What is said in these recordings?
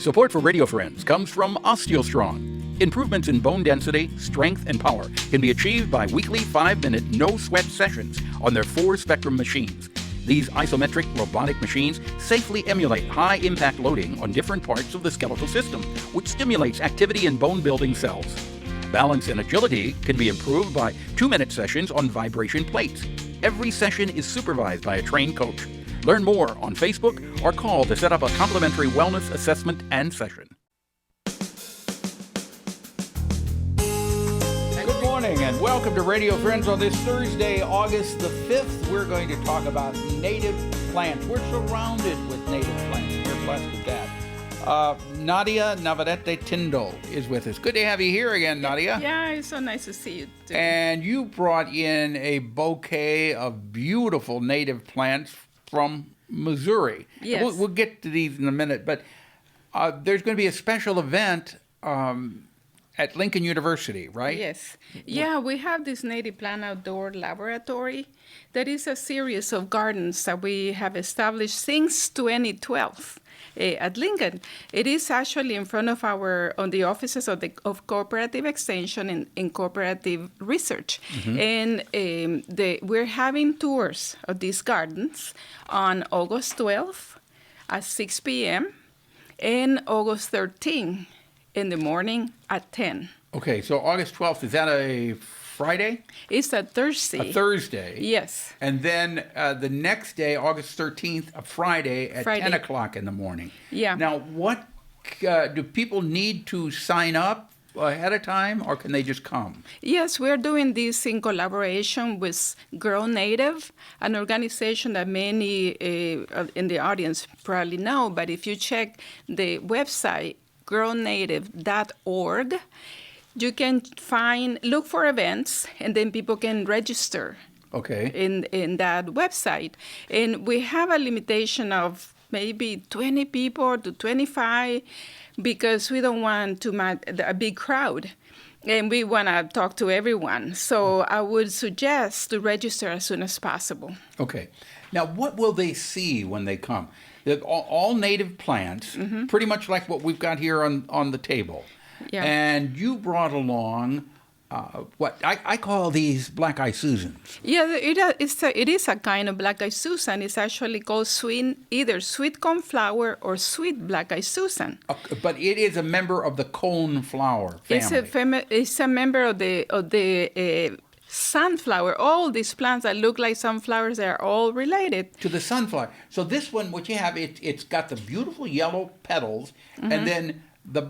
Support for Radio Friends comes from OsteoStrong. Improvements in bone density, strength, and power can be achieved by weekly 5-minute no-sweat sessions on their 4-spectrum machines. These isometric robotic machines safely emulate high-impact loading on different parts of the skeletal system, which stimulates activity in bone-building cells. Balance and agility can be improved by 2-minute sessions on vibration plates. Every session is supervised by a trained coach. Learn more on Facebook or call to set up a complimentary wellness assessment and session. Good morning and welcome to Radio Friends on this Thursday, August the 5th. We're going to talk about native plants. We're surrounded with native plants. We're blessed with that. Nadia Navarrete-Tindall is with us. Good to have you here again, Nadia. Yeah, it's so nice to see you too. And you brought in a bouquet of beautiful native plants from Missouri. Yes. We'll get to these in a minute, but there's going to be a special event at Lincoln University, right? Yes. Yeah, we have this native plant outdoor laboratory. That is a series of gardens that we have established since 2012 at Lincoln. It is actually in front of on the offices of Cooperative Extension and Cooperative Research. Mm-hmm. And we're having tours of these gardens on August 12th at 6 p.m. and August 13th in the morning at 10. Okay, so August 12th, is that a Friday? It's a Thursday. A Thursday. Yes. And then the next day, August 13th, a Friday at 10 o'clock in the morning. Yeah. Now, what do people need to sign up ahead of time, or can they just come? Yes, we're doing this in collaboration with Grow Native, an organization that many in the audience probably know, but if you check the website, grownative.org, you can look for events, and then people can register. Okay. In that website. And we have a limitation of maybe 20 people to 25 because we don't want a big crowd. And we want to talk to everyone. So I would suggest to register as soon as possible. Okay. Now, what will they see when they come? They're all native plants, mm-hmm. pretty much like what we've got here on the table. Yeah. And you brought along what I call these black-eyed Susans. Yeah, it is a kind of black-eyed Susan. It's actually called either sweet coneflower or sweet black-eyed Susan. But it is a member of the coneflower family. It's a member of the sunflower. All these plants that look like sunflowers, they are all related to the sunflower. So this one, what you have, it's got the beautiful yellow petals, mm-hmm. and then the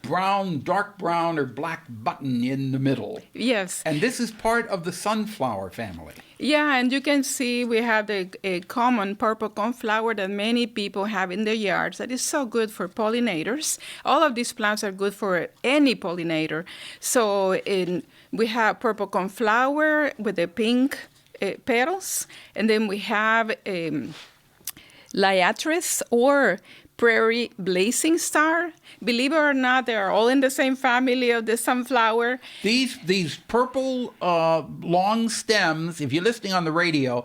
brown, dark brown or black button in the middle. Yes. And this is part of the sunflower family. Yeah, and you can see we have a common purple coneflower that many people have in their yards that is so good for pollinators. All of these plants are good for any pollinator. So we have purple coneflower with the pink petals, and then we have liatris or prairie blazing star. Believe it or not, they are all in the same family of the sunflower. These purple long stems, if you're listening on the radio,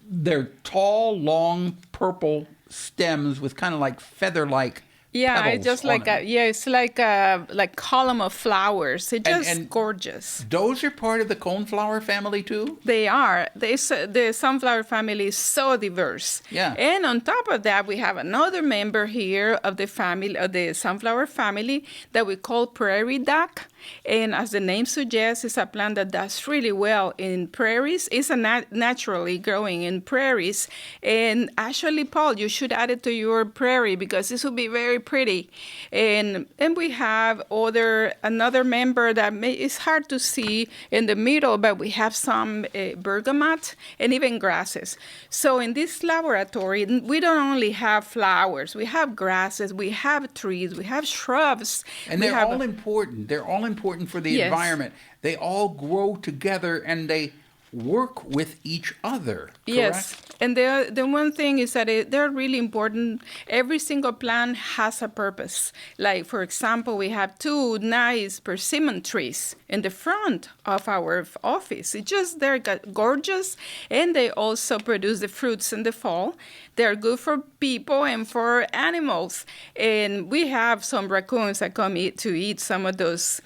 they're tall, long purple stems with kind of like feather-like Yeah, it's just like it's like a column of flowers. It's just gorgeous. Those are part of the coneflower family too? They are. The sunflower family is so diverse. Yeah. And on top of that, we have another member here of the family, of the sunflower family, that we call prairie dock. And as the name suggests, it's a plant that does really well in prairies. It's naturally growing in prairies. And actually, Paul, you should add it to your prairie because this will be very pretty. And we have another member that is hard to see in the middle, but we have some bergamot and even grasses. So in this laboratory, we don't only have flowers. We have grasses, we have trees, we have shrubs. And they're all important. They're all important for the Yes. environment. They all grow together and they work with each other, correct? Yes, and the one thing is that they're really important. Every single plant has a purpose. Like, for example, we have two nice persimmon trees in the front of our office. They're gorgeous, and they also produce the fruits in the fall. They're good for people and for animals. And we have some raccoons that come to eat some of those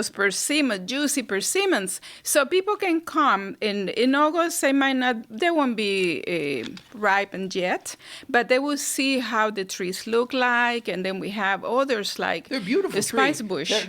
persimmon, juicy persimmons. So people can come in August. They won't be ripened yet, but they will see how the trees look like. And then we have others like They're beautiful the spice trees. bush.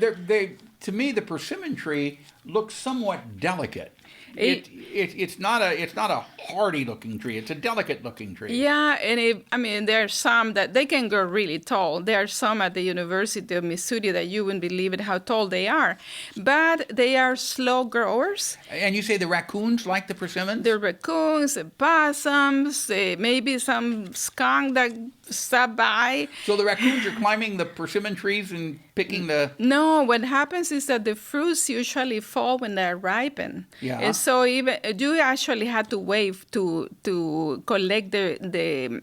To me, the persimmon tree looks somewhat delicate. It's not a hardy looking tree. It's a delicate looking tree. Yeah, and there are some that they can grow really tall. There are some at the University of Missouri that you wouldn't believe it how tall they are, but they are slow growers. And you say the raccoons like the persimmons? The raccoons, the possums, maybe some skunk that stop by. So the raccoons are climbing the persimmon trees and picking the... No, what happens is that the fruits usually fall when they're ripened. Yeah. And so even you actually have to wait to collect the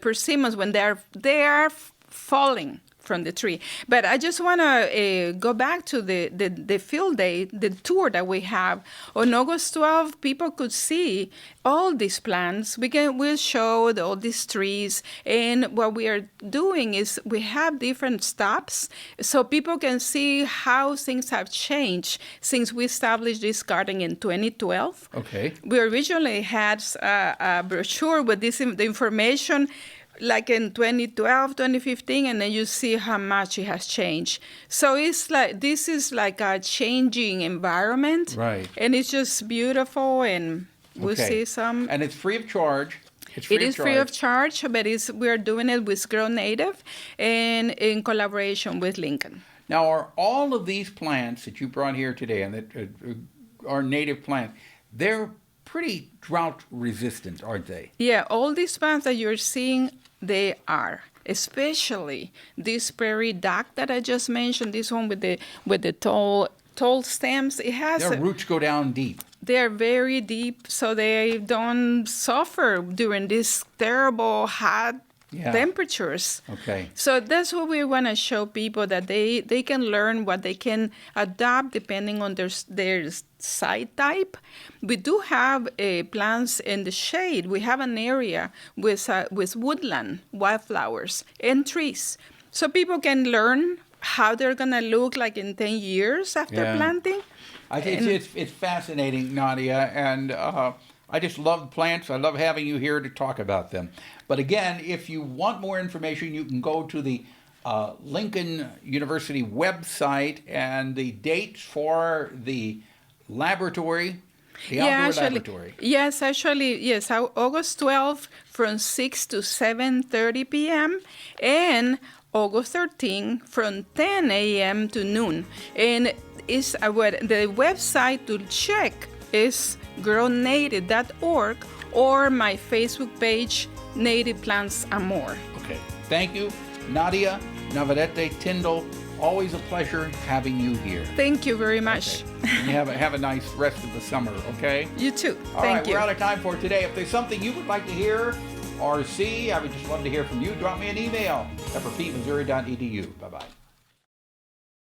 persimmons when they are falling from the tree. But I just want to go back to the field day, the tour that we have. On August 12th, people could see all these plants. We'll show all these trees. And what we are doing is we have different stops so people can see how things have changed since we established this garden in 2012. Okay. We originally had a brochure with the information like in 2012, 2015, and then you see how much it has changed. So this is like a changing environment. Right. And it's just beautiful, and we'll see some. And it's free of charge. It is free of charge, but we're doing it with Grow Native and in collaboration with Lincoln. Now, are all of these plants that you brought here today, and that are native plants, they're pretty drought resistant, aren't they? Yeah, all these plants that you're seeing, they are. Especially this prairie dock that I just mentioned, this one with the tall stems. Their roots go down deep. They're very deep, so they don't suffer during these terrible hot temperatures. Okay. So that's what we want to show people, that they can learn what they can adapt depending on their site type. We do have plants in the shade. We have an area with woodland, wildflowers, and trees. So people can learn how they're going to look like in 10 years after planting. I think it's fascinating, Nadia, and I just love plants. I love having you here to talk about them. But again, if you want more information, you can go to the Lincoln University website, and the dates for the laboratory, the outdoor laboratory. Yes, August 12th from 6 to 7:30 p.m. and August 13th from 10 a.m. to noon. And the website to check is grownative.org or my Facebook page, Native Plants and More. Okay. Thank you, Nadia Navarrete-Tindall. Always a pleasure having you here. Thank you very much. Okay. And have a nice rest of the summer, okay? You too. All Thank right, you. we're out of time for today. If there's something you would like to hear or see, I would just love to hear from you. Drop me an email at pepperpetemissouri.edu. Bye-bye.